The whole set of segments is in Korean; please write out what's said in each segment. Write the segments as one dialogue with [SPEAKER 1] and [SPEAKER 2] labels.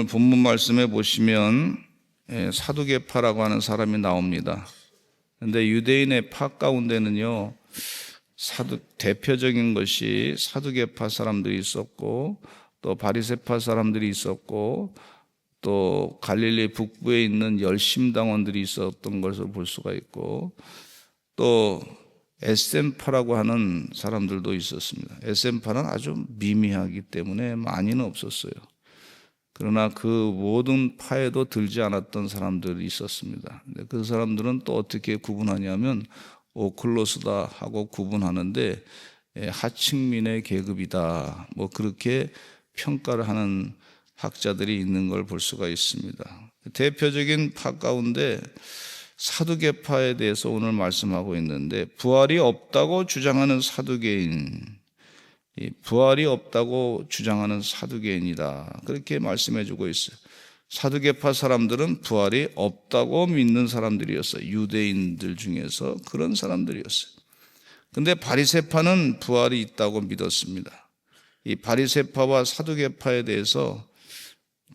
[SPEAKER 1] 본문 말씀에 보시면 사두개파라고 하는 사람이 나옵니다. 그런데 유대인의 파 가운데는요, 대표적인 것이 사두개파 사람들이 있었고, 또 바리새파 사람들이 있었고, 또 갈릴리 북부에 있는 열심당원들이 있었던 것을 볼 수가 있고, 또 에셈파라고 하는 사람들도 있었습니다. 에셈파는 아주 미미하기 때문에 많이는 없었어요. 그러나 그 모든 파에도 들지 않았던 사람들이 있었습니다. 근데 그 사람들은 또 어떻게 구분하냐면 오클로스다 하고 구분하는데 하층민의 계급이다, 뭐 그렇게 평가를 하는 학자들이 있는 걸 볼 수가 있습니다. 대표적인 파 가운데 사두개파에 대해서 오늘 말씀하고 있는데, 부활이 없다고 주장하는 사두개인, 부활이 없다고 주장하는 사두개인이다, 그렇게 말씀해 주고 있어요. 사두개파 사람들은 부활이 없다고 믿는 사람들이었어요. 유대인들 중에서 그런 사람들이었어요. 근데 바리새파는 부활이 있다고 믿었습니다. 이 바리새파와 사두개파에 대해서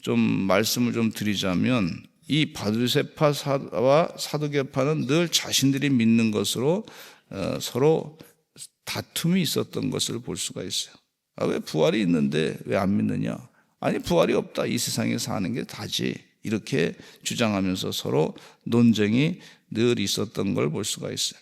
[SPEAKER 1] 좀 말씀을 좀 드리자면, 이 바리새파와 사두개파는 늘 자신들이 믿는 것으로 서로 다툼이 있었던 것을 볼 수가 있어요. 왜 부활이 있는데 왜 안 믿느냐? 아니, 부활이 없다, 이 세상에 사는 게 다지, 이렇게 주장하면서 서로 논쟁이 늘 있었던 걸 볼 수가 있어요.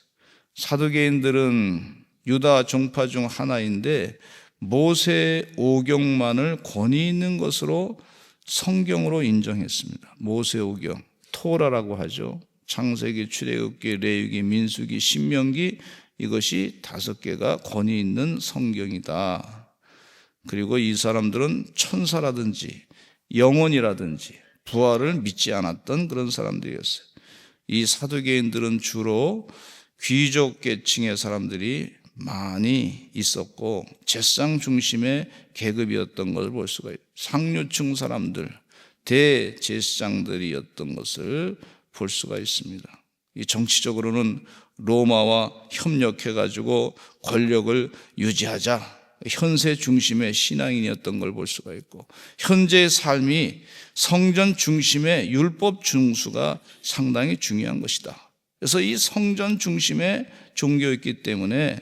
[SPEAKER 1] 사두개인들은 유다 종파 중 하나인데 모세 오경만을 권위 있는 것으로 성경으로 인정했습니다. 모세 오경, 토라라고 하죠. 창세기, 출애굽기, 레위기, 민수기, 신명기, 이것이 5개가 권위 있는 성경이다. 그리고 이 사람들은 천사라든지 영혼이라든지 부활을 믿지 않았던 그런 사람들이었어요. 이 사두개인들은 주로 귀족 계층의 사람들이 많이 있었고 재상 중심의 계급이었던 것을 볼 수가 있어요. 상류층 사람들, 대제사장들이었던 것을 볼 수가 있습니다. 이 정치적으로는 로마와 협력해가지고 권력을 유지하자, 현세 중심의 신앙인이었던 걸 볼 수가 있고, 현재의 삶이 성전 중심의 율법 중수가 상당히 중요한 것이다. 그래서 이 성전 중심의 종교였기 때문에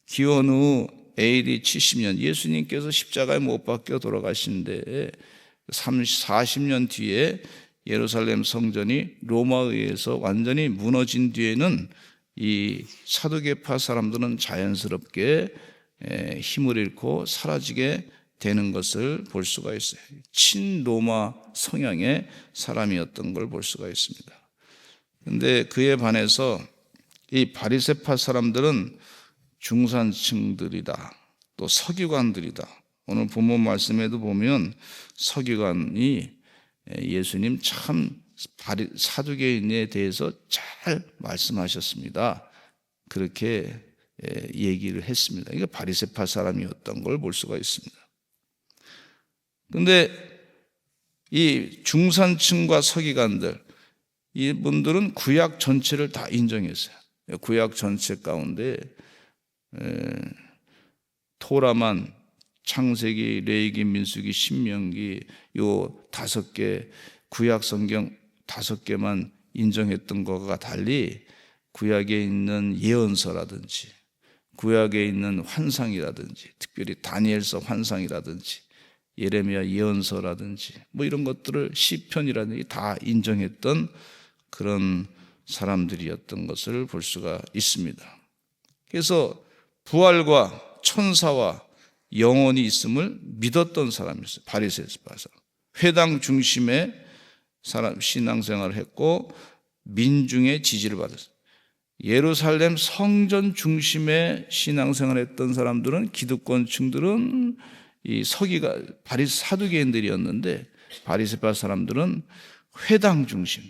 [SPEAKER 1] 기원 후 AD 70년 예수님께서 십자가에 못 박혀 돌아가시는데 40년 뒤에 예루살렘 성전이 로마에 의해서 완전히 무너진 뒤에는 이 사두개파 사람들은 자연스럽게 힘을 잃고 사라지게 되는 것을 볼 수가 있어요. 친로마 성향의 사람이었던 걸 볼 수가 있습니다. 그런데 그에 반해서 이 바리새파 사람들은 중산층들이다, 또 서기관들이다. 오늘 본문 말씀에도 보면 서기관이 예수님 참 사두개인에 대해서 잘 말씀하셨습니다, 그렇게 얘기를 했습니다. 이게 바리새파 사람이었던 걸 볼 수가 있습니다. 그런데 이 중산층과 서기관들, 이분들은 구약 전체를 다 인정했어요. 구약 전체 가운데 토라만, 창세기, 레위기, 민수기, 신명기, 요 5개 구약 성경 5개만 인정했던 것과 달리 구약에 있는 예언서라든지 구약에 있는 환상이라든지, 특별히 다니엘서 환상이라든지 예레미야 예언서라든지 뭐 이런 것들을 시편이라든지 다 인정했던 그런 사람들이었던 것을 볼 수가 있습니다. 그래서 부활과 천사와 영혼이 있음을 믿었던 사람이었어요. 바리새파 사람, 회당 중심의 사람, 신앙생활을 했고 민중의 지지를 받았어요. 예루살렘 성전 중심의 신앙생활을 했던 사람들은, 기득권층들은 이 사두개인들이었는데, 바리새파 사람들은 회당 중심,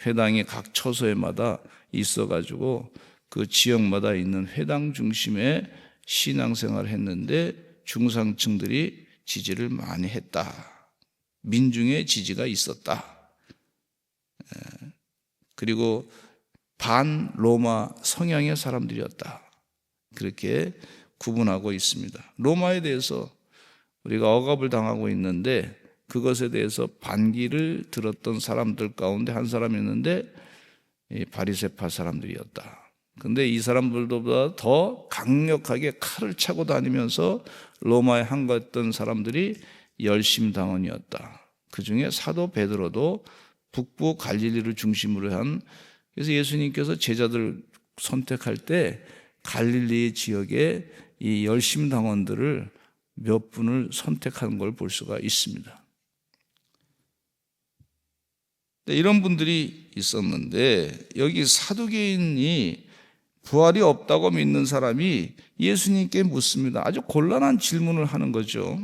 [SPEAKER 1] 회당이 각 처소에마다 있어가지고 그 지역마다 있는 회당 중심의 신앙생활을 했는데 중상층들이 지지를 많이 했다. 민중의 지지가 있었다. 그리고 반로마 성향의 사람들이었다. 그렇게 구분하고 있습니다. 로마에 대해서 우리가 억압을 당하고 있는데 그것에 대해서 반기를 들었던 사람들 가운데 한 사람이었는데 이 바리새파 사람들이었다. 근데 이 사람들보다 더 강력하게 칼을 차고 다니면서 로마에 항거했던 사람들이 열심당원이었다. 그 중에 사도 베드로도 북부 갈릴리를 중심으로 한, 그래서 예수님께서 제자들 선택할 때 갈릴리 지역에 이 열심당원들을 몇 분을 선택한 걸 볼 수가 있습니다. 이런 분들이 있었는데 여기 사두개인이 부활이 없다고 믿는 사람이 예수님께 묻습니다. 아주 곤란한 질문을 하는 거죠.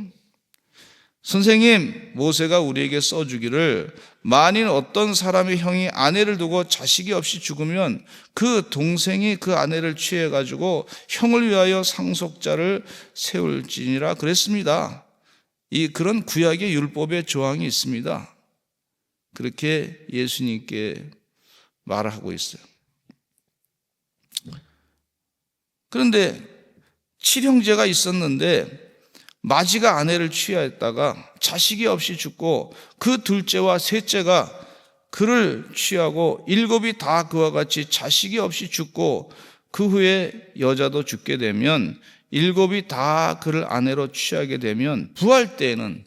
[SPEAKER 1] 선생님, 모세가 우리에게 써주기를 만일 어떤 사람의 형이 아내를 두고 자식이 없이 죽으면 그 동생이 그 아내를 취해가지고 형을 위하여 상속자를 세울지니라 그랬습니다. 그런 구약의 율법의 조항이 있습니다. 그렇게 예수님께 말하고 있어요. 그런데 7형제가 있었는데 마지가 아내를 취하였다가 자식이 없이 죽고 그 둘째와 셋째가 그를 취하고 7이 다 그와 같이 자식이 없이 죽고 그 후에 여자도 죽게 되면 7이 다 그를 아내로 취하게 되면 부활 때에는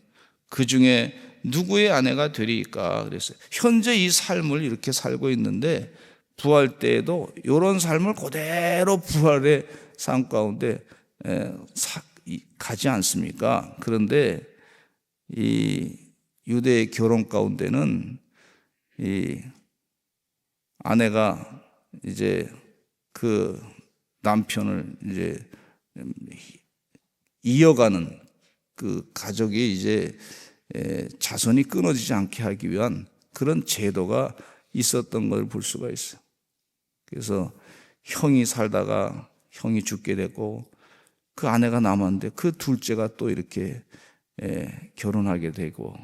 [SPEAKER 1] 그 중에 누구의 아내가 되리까 그랬어요. 현재 이 삶을 이렇게 살고 있는데 부활 때에도 이런 삶을 그대로 부활의 삶 가운데 가지 않습니까? 그런데 이 유대의 결혼 가운데는 이 아내가 이제 그 남편을 이제 이어가는 그 가족이 이제 자손이 끊어지지 않게 하기 위한 그런 제도가 있었던 걸 볼 수가 있어요. 그래서 형이 살다가 형이 죽게 되고 그 아내가 남았는데 그 둘째가 또 이렇게 결혼하게 되고,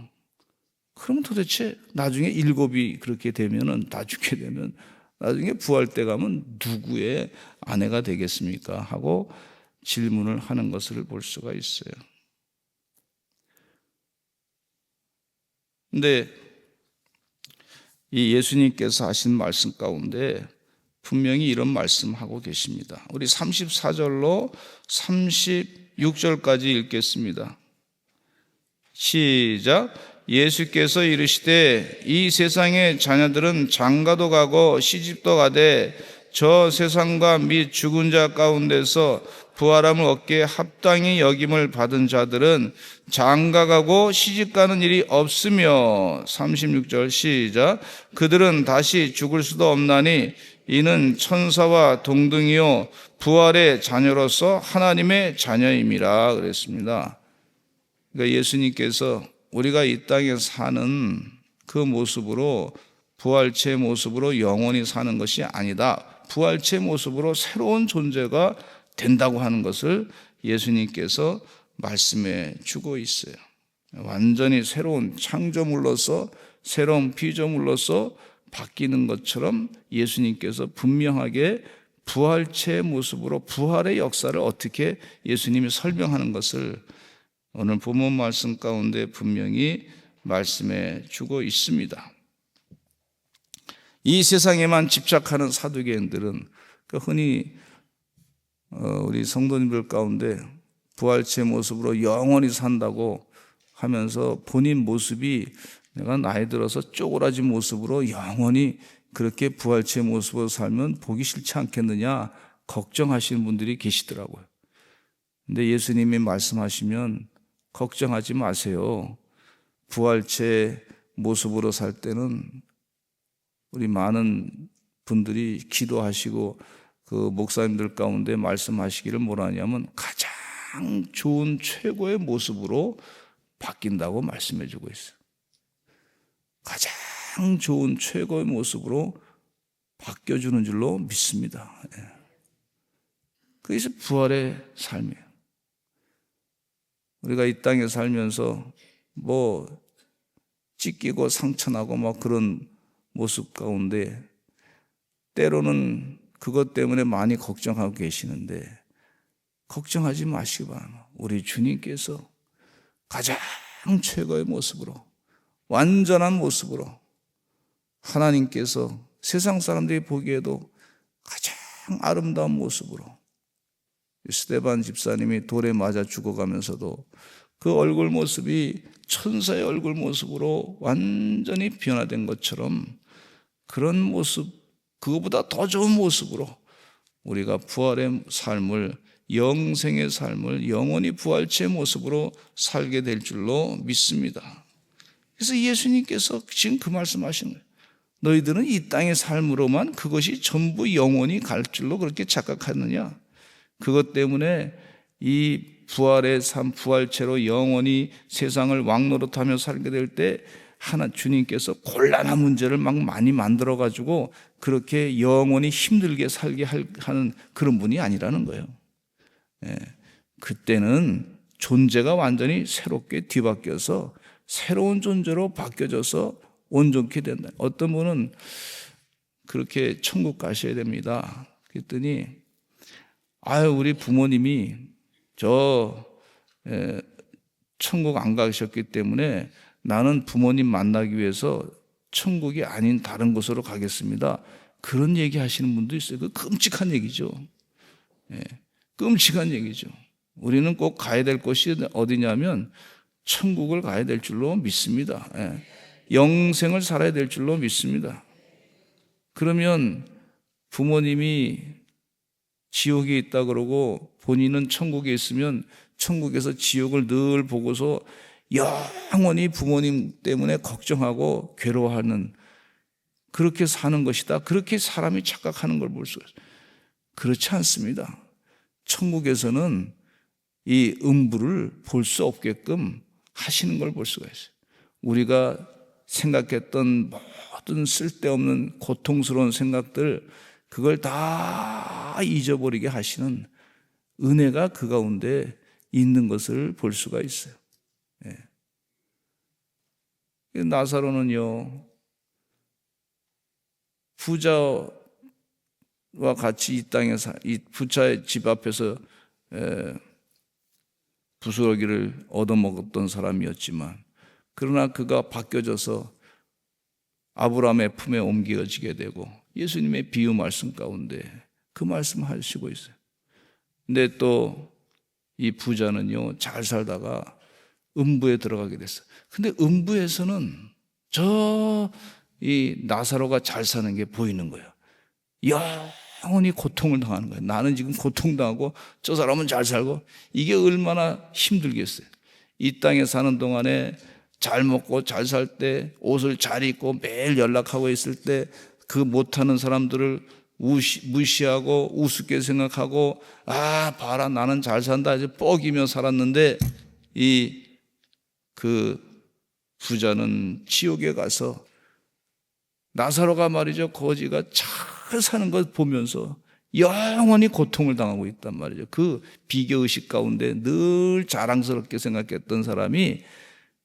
[SPEAKER 1] 그러면 도대체 나중에 7이 그렇게 되면은 다 죽게 되면 나중에 부활 때 가면 누구의 아내가 되겠습니까? 하고 질문을 하는 것을 볼 수가 있어요. 근데 이 예수님께서 하신 말씀 가운데 분명히 이런 말씀하고 계십니다. 우리 34절로 36절까지 읽겠습니다. 시작. 예수께서 이르시되 이 세상의 자녀들은 장가도 가고 시집도 가되 저 세상과 및 죽은 자 가운데서 부활함을 얻게 합당히 여김을 받은 자들은 장가가고 시집가는 일이 없으며 36절 시작. 그들은 다시 죽을 수도 없나니 이는 천사와 동등이요 부활의 자녀로서 하나님의 자녀임이라 그랬습니다. 그러니까 예수님께서 우리가 이 땅에 사는 그 모습으로 부활체의 모습으로 영원히 사는 것이 아니다. 부활체의 모습으로 새로운 존재가 된다고 하는 것을 예수님께서 말씀해 주고 있어요. 완전히 새로운 창조물로서 새로운 피조물로서 바뀌는 것처럼 예수님께서 분명하게 부활체의 모습으로 부활의 역사를 어떻게 예수님이 설명하는 것을 오늘 본문 말씀 가운데 분명히 말씀해 주고 있습니다. 이 세상에만 집착하는 사두개인들은 흔히 우리 성도님들 가운데 부활체의 모습으로 영원히 산다고 하면서 본인 모습이 내가 나이 들어서 쪼그라진 모습으로 영원히 그렇게 부활체의 모습으로 살면 보기 싫지 않겠느냐 걱정하시는 분들이 계시더라고요. 근데 예수님이 말씀하시면 걱정하지 마세요. 부활체의 모습으로 살 때는 우리 많은 분들이 기도하시고 그 목사님들 가운데 말씀하시기를 뭐라 하냐면 가장 좋은 최고의 모습으로 바뀐다고 말씀해 주고 있어요. 가장 좋은 최고의 모습으로 바뀌어주는 줄로 믿습니다. 그것이 부활의 삶이에요. 우리가 이 땅에 살면서 뭐 찢기고 상처나고 막 그런 모습 가운데 때로는 그것 때문에 많이 걱정하고 계시는데 걱정하지 마시기 바랍니다. 우리 주님께서 가장 최고의 모습으로 완전한 모습으로 하나님께서 세상 사람들이 보기에도 가장 아름다운 모습으로 스데반 집사님이 돌에 맞아 죽어가면서도 그 얼굴 모습이 천사의 얼굴 모습으로 완전히 변화된 것처럼 그런 모습, 그거보다 더 좋은 모습으로 우리가 부활의 삶을, 영생의 삶을 영원히 부활체의 모습으로 살게 될 줄로 믿습니다. 그래서 예수님께서 지금 그 말씀하시는 거예요. 너희들은 이 땅의 삶으로만 그것이 전부 영원히 갈 줄로 그렇게 착각하느냐? 그것 때문에 이 부활의 삶, 부활체로 영원히 세상을 왕노릇하며 살게 될 때 주님께서 곤란한 문제를 막 많이 만들어가지고 그렇게 영원히 힘들게 살게 하는 그런 분이 아니라는 거예요. 그때는 존재가 완전히 새롭게 뒤바뀌어서 새로운 존재로 바뀌어져서 온전케 된다. 어떤 분은 그렇게 천국 가셔야 됩니다. 그랬더니 우리 부모님이 천국 안 가셨기 때문에 나는 부모님 만나기 위해서 천국이 아닌 다른 곳으로 가겠습니다. 그런 얘기 하시는 분도 있어요. 그 끔찍한 얘기죠. 끔찍한 얘기죠. 우리는 꼭 가야 될 곳이 어디냐면 천국을 가야 될 줄로 믿습니다. 영생을 살아야 될 줄로 믿습니다. 그러면 부모님이 지옥에 있다 그러고 본인은 천국에 있으면 천국에서 지옥을 늘 보고서 영원히 부모님 때문에 걱정하고 괴로워하는, 그렇게 사는 것이다. 그렇게 사람이 착각하는 걸 볼 수가 있어요. 그렇지 않습니다. 천국에서는 이 음부를 볼 수 없게끔 하시는 걸 볼 수가 있어요. 우리가 생각했던 모든 쓸데없는 고통스러운 생각들, 그걸 다 잊어버리게 하시는 은혜가 그 가운데 있는 것을 볼 수가 있어요. 나사로는요, 부자와 같이 이 땅에서, 이 부자의 집 앞에서 부스러기를 얻어먹었던 사람이었지만, 그러나 그가 바뀌어져서 아브라함의 품에 옮겨지게 되고 예수님의 비유 말씀 가운데 그 말씀 하시고 있어요. 근데 또 이 부자는요, 잘 살다가 음부에 들어가게 됐어요. 근데 음부에서는 이 나사로가 잘 사는 게 보이는 거예요. 영원히 고통을 당하는 거예요. 나는 지금 고통당하고 저 사람은 잘 살고, 이게 얼마나 힘들겠어요. 이 땅에 사는 동안에 잘 먹고 잘 살 때, 옷을 잘 입고 매일 연락하고 있을 때 그 못하는 사람들을 무시하고 우습게 생각하고, 봐라 나는 잘 산다 이제 뻐기며 살았는데, 그 부자는 지옥에 가서 나사로가 말이죠, 거지가 잘 사는 것 보면서 영원히 고통을 당하고 있단 말이죠. 그 비교의식 가운데 늘 자랑스럽게 생각했던 사람이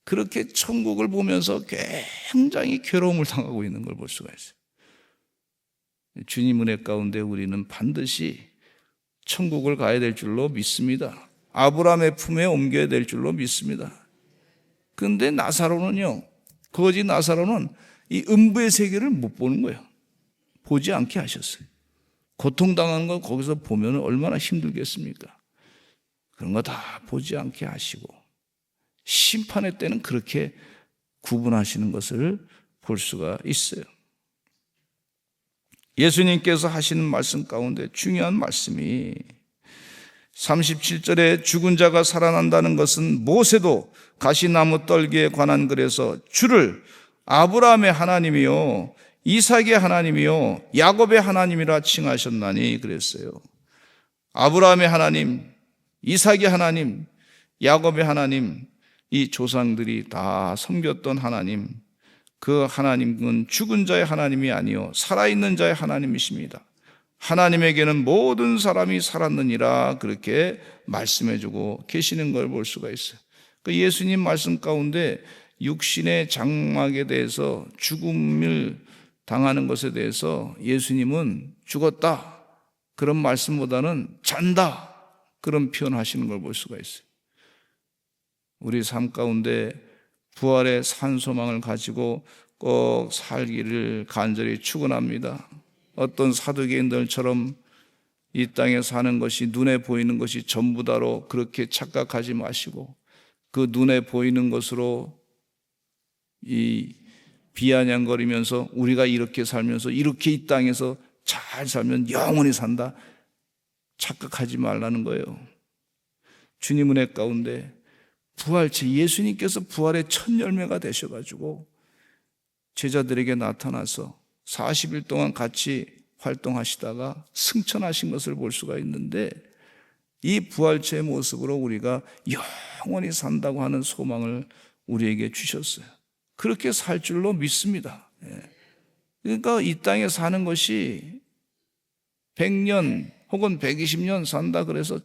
[SPEAKER 1] 그렇게 천국을 보면서 굉장히 괴로움을 당하고 있는 걸 볼 수가 있어요. 주님 은혜 가운데 우리는 반드시 천국을 가야 될 줄로 믿습니다. 아브라함의 품에 옮겨야 될 줄로 믿습니다. 그런데 나사로는요, 거지 나사로는 이 음부의 세계를 못 보는 거예요. 보지 않게 하셨어요. 고통당하는 거 거기서 보면 얼마나 힘들겠습니까? 그런 거 다 보지 않게 하시고 심판의 때는 그렇게 구분하시는 것을 볼 수가 있어요. 예수님께서 하시는 말씀 가운데 중요한 말씀이 37절에 죽은 자가 살아난다는 것은 모세도 가시나무 떨기에 관한 글에서 주를 아브라함의 하나님이요 이삭의 하나님이요 야곱의 하나님이라 칭하셨나니 그랬어요. 아브라함의 하나님, 이삭의 하나님, 야곱의 하나님, 이 조상들이 다 섬겼던 하나님, 그 하나님은 죽은 자의 하나님이 아니요 살아있는 자의 하나님이십니다. 하나님에게는 모든 사람이 살았느니라 그렇게 말씀해주고 계시는 걸 볼 수가 있어요. 그 예수님 말씀 가운데 육신의 장막에 대해서, 죽음을 당하는 것에 대해서 예수님은 죽었다 그런 말씀보다는 잔다 그런 표현하시는 걸 볼 수가 있어요. 우리 삶 가운데 부활의 산 소망을 가지고 꼭 살기를 간절히 축원합니다. 어떤 사두개인들처럼 이 땅에 사는 것이 눈에 보이는 것이 전부다로 그렇게 착각하지 마시고 그 눈에 보이는 것으로 이 비아냥거리면서 우리가 이렇게 살면서 이렇게 이 땅에서 잘 살면 영원히 산다 착각하지 말라는 거예요. 주님 은혜 가운데 부활체 예수님께서 부활의 첫 열매가 되셔가지고 제자들에게 나타나서 40일 동안 같이 활동하시다가 승천하신 것을 볼 수가 있는데 이 부활체의 모습으로 우리가 영원히 산다고 하는 소망을 우리에게 주셨어요. 그렇게 살 줄로 믿습니다. 그러니까 이 땅에 사는 것이 100년 혹은 120년 산다 그래서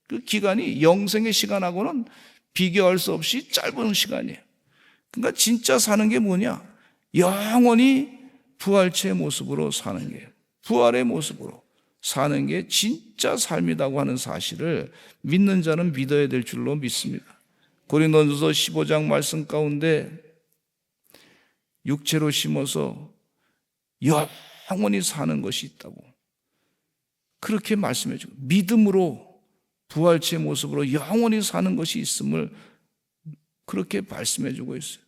[SPEAKER 1] 그 기간이 영생의 시간하고는 비교할 수 없이 짧은 시간이에요. 그러니까 진짜 사는 게 뭐냐? 영원히 부활체의 모습으로 사는 게, 부활의 모습으로 사는 게 진짜 삶이라고 하는 사실을 믿는 자는 믿어야 될 줄로 믿습니다. 고린도전서 15장 말씀 가운데 육체로 심어서 영원히 사는 것이 있다고 그렇게 말씀해 주고 믿음으로 부활체의 모습으로 영원히 사는 것이 있음을 그렇게 말씀해 주고 있어요.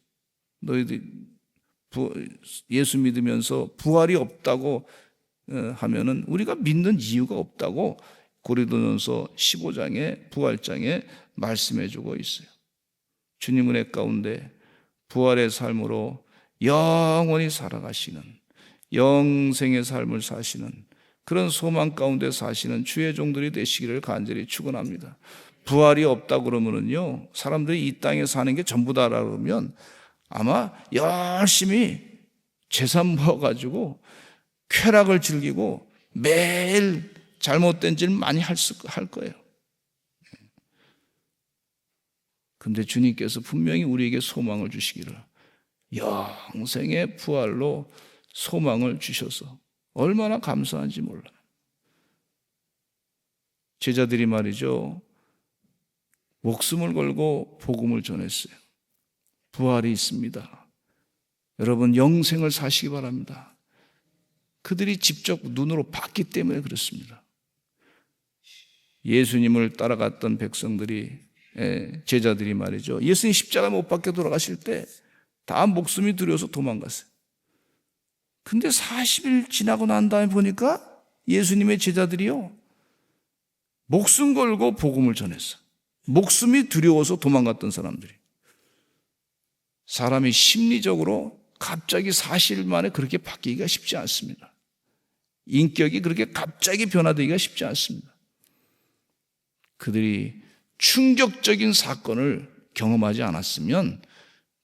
[SPEAKER 1] 너희들 예수 믿으면서 부활이 없다고 하면은 우리가 믿는 이유가 없다고 고린도전서 15장의 부활장에 말씀해 주고 있어요. 주님 은혜 가운데 부활의 삶으로 영원히 살아가시는 영생의 삶을 사시는 그런 소망 가운데 사시는 주의 종들이 되시기를 간절히 축원합니다. 부활이 없다 그러면은요, 사람들이 이 땅에 사는 게 전부다라 그러면 아마 열심히 재산 모아가지고 쾌락을 즐기고 매일 잘못된 짓을 많이 할 거예요. 근데 주님께서 분명히 우리에게 소망을 주시기를 영생의 부활로 소망을 주셔서 얼마나 감사한지 몰라요. 제자들이 말이죠, 목숨을 걸고 복음을 전했어요. 부활이 있습니다. 여러분 영생을 사시기 바랍니다. 그들이 직접 눈으로 봤기 때문에 그렇습니다. 예수님을 따라갔던 백성들이 제자들이 말이죠, 예수님 십자가 못 박혀 돌아가실 때 다 목숨이 두려워서 도망갔어요. 근데 40일 지나고 난 다음에 보니까 예수님의 제자들이요, 목숨 걸고 복음을 전했어. 목숨이 두려워서 도망갔던 사람들이. 사람이 심리적으로 갑자기 40일 만에 그렇게 바뀌기가 쉽지 않습니다. 인격이 그렇게 갑자기 변화되기가 쉽지 않습니다. 그들이 충격적인 사건을 경험하지 않았으면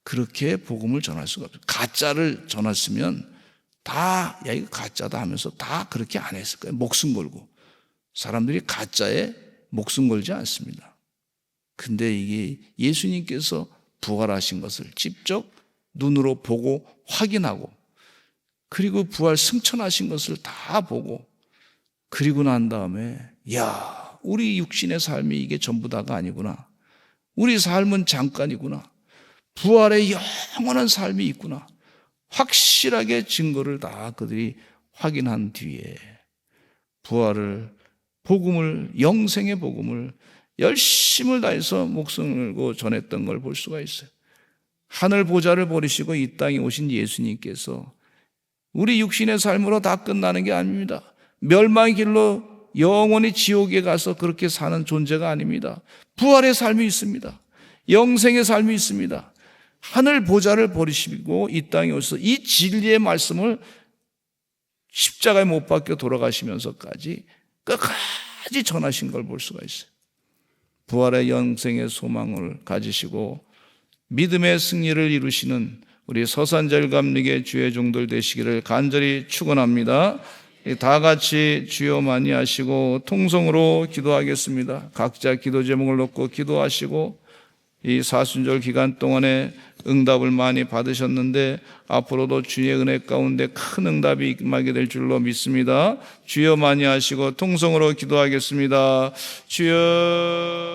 [SPEAKER 1] 그렇게 복음을 전할 수가 없어요. 가짜를 전했으면 다, 야, 이거 가짜다 하면서 다 그렇게 안 했을 거예요. 목숨 걸고. 사람들이 가짜에 목숨 걸지 않습니다. 근데 이게 예수님께서 부활하신 것을 직접 눈으로 보고 확인하고, 그리고 부활 승천하신 것을 다 보고, 그리고 난 다음에, 야, 우리 육신의 삶이 이게 전부다가 아니구나. 우리 삶은 잠깐이구나. 부활의 영원한 삶이 있구나. 확실하게 증거를 다 그들이 확인한 뒤에 부활을, 복음을, 영생의 복음을 열심을 다해서 목숨을 걸고 전했던 걸 볼 수가 있어요. 하늘 보좌를 버리시고 이 땅에 오신 예수님께서 우리 육신의 삶으로 다 끝나는 게 아닙니다. 멸망의 길로 영원히 지옥에 가서 그렇게 사는 존재가 아닙니다. 부활의 삶이 있습니다. 영생의 삶이 있습니다. 하늘 보좌를 버리시고 이 땅에 오셔서 이 진리의 말씀을 십자가에 못 박혀 돌아가시면서까지 끝까지 전하신 걸 볼 수가 있어요. 부활의 영생의 소망을 가지시고 믿음의 승리를 이루시는 우리 서산절감리교 주의 종들 되시기를 간절히 축원합니다. 다 같이 주여 많이 하시고 통성으로 기도하겠습니다. 각자 기도 제목을 놓고 기도하시고, 이 사순절 기간 동안에 응답을 많이 받으셨는데 앞으로도 주의 은혜 가운데 큰 응답이 임하게 될 줄로 믿습니다. 주여 많이 하시고 통성으로 기도하겠습니다. 주여